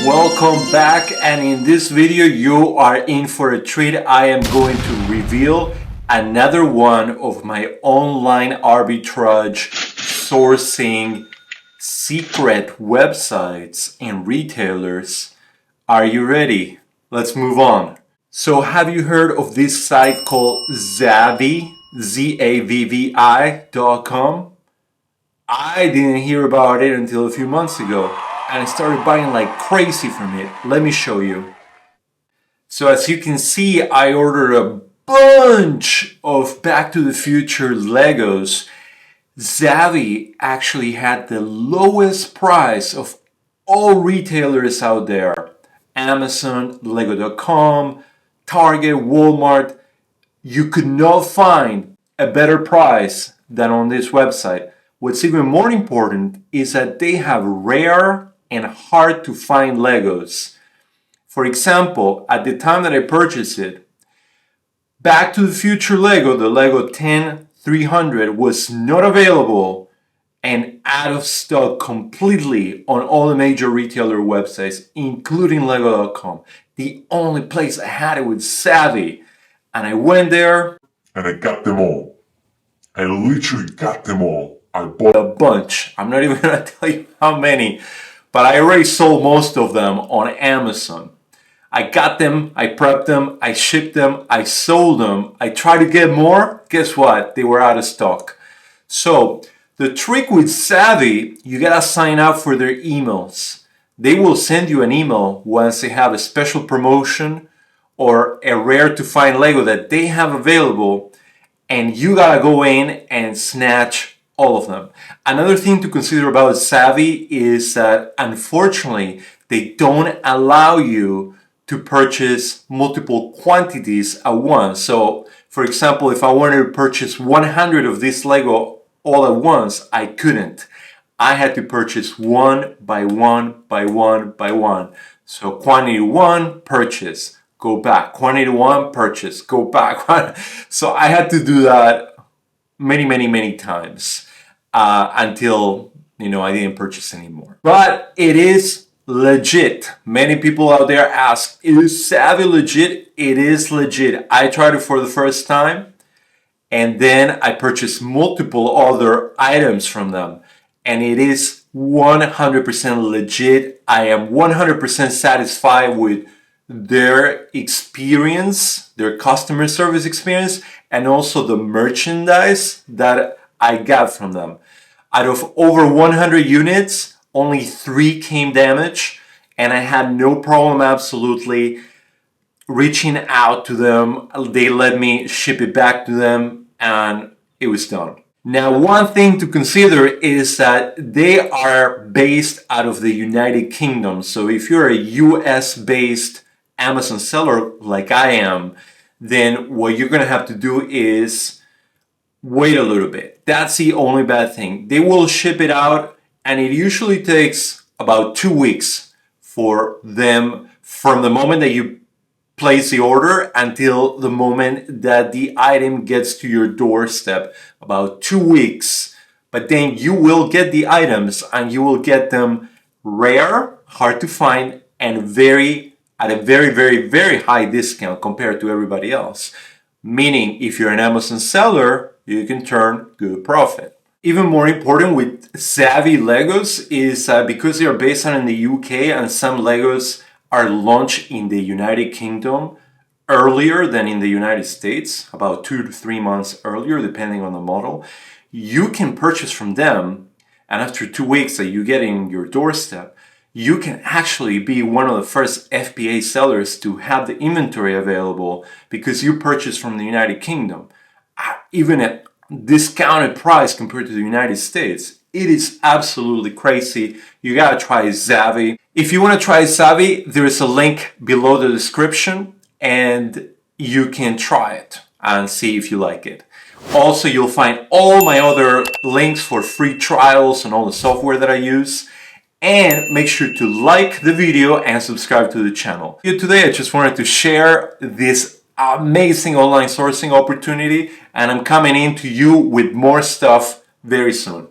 welcome back, and in this video you are in for a treat. I am going to reveal another one of my online arbitrage sourcing secret websites and retailers. Are you ready? Let's move on. So have you heard of this site called Zavvi, Zavvi.com? I didn't hear about it until a few months ago, and I started buying like crazy from it. Let me show you. So as you can see, I ordered a bunch of Back to the Future Legos. Zavvi actually had the lowest price of all retailers out there. Amazon, Lego.com, Target, Walmart. You could not find a better price than on this website. What's even more important is that they have rare and hard to find Legos. For example, at the time that I purchased it, Back to the Future Lego, the Lego 10300, was not available and out of stock completely on all the major retailer websites, including Lego.com. The only place I had it was Zavvi, and I went there and I got them all. I literally got them all. I bought a bunch. I'm not even gonna tell you how many, but I already sold most of them on Amazon. I got them, I prepped them, I shipped them, I sold them. I tried to get more. Guess what? They were out of stock. So the trick with Zavvi, you gotta sign up for their emails. They will send you an email once they have a special promotion or a rare to find Lego that they have available, and you gotta go in and snatch all of them. Another thing to consider about Zavvi is that unfortunately they don't allow you to purchase multiple quantities at once. So for example, if I wanted to purchase 100 of this Lego all at once, I couldn't. I had to purchase one by one by one by one. So quantity 1, purchase, go back. Quantity 1, purchase, go back. So I had to do that many times until I didn't purchase anymore. But it is legit. Many people out there ask, is Zavvi legit? It is legit. I tried it for the first time, and then I purchased multiple other items from them, and it is 100% legit. I am 100% satisfied with their experience, their customer service experience, and also the merchandise that I got from them. Out of over 100 units, only 3 came damaged, and I had no problem absolutely reaching out to them. They let me ship it back to them, and it was done. Now, one thing to consider is that they are based out of the United Kingdom. So if you're a US-based Amazon seller like I am, then what you're gonna have to do is wait a little bit. That's the only bad thing. They will ship it out, and it usually takes about 2 weeks for them from the moment that you place the order until the moment that the item gets to your doorstep. About 2 weeks. But then you will get the items, and you will get them rare, hard to find, and at a very high discount compared to everybody else. Meaning, if you're an Amazon seller, you can turn good profit. Even more important with Zavvi Legos is because they are based on in the UK, and some Legos are launched in the United Kingdom earlier than in the United States, about 2 to 3 months earlier, depending on the model. You can purchase from them, and after 2 weeks that you get in your doorstep, you can actually be one of the first FBA sellers to have the inventory available because you purchased from the United Kingdom. Even at discounted price compared to the United States. It is absolutely crazy. You gotta try Zavvi. If you wanna try Zavvi, there is a link below the description, and you can try it and see if you like it. Also, you'll find all my other links for free trials and all the software that I use. And make sure to like the video and subscribe to the channel. Today, I just wanted to share this amazing online sourcing opportunity, and I'm coming in to you with more stuff very soon.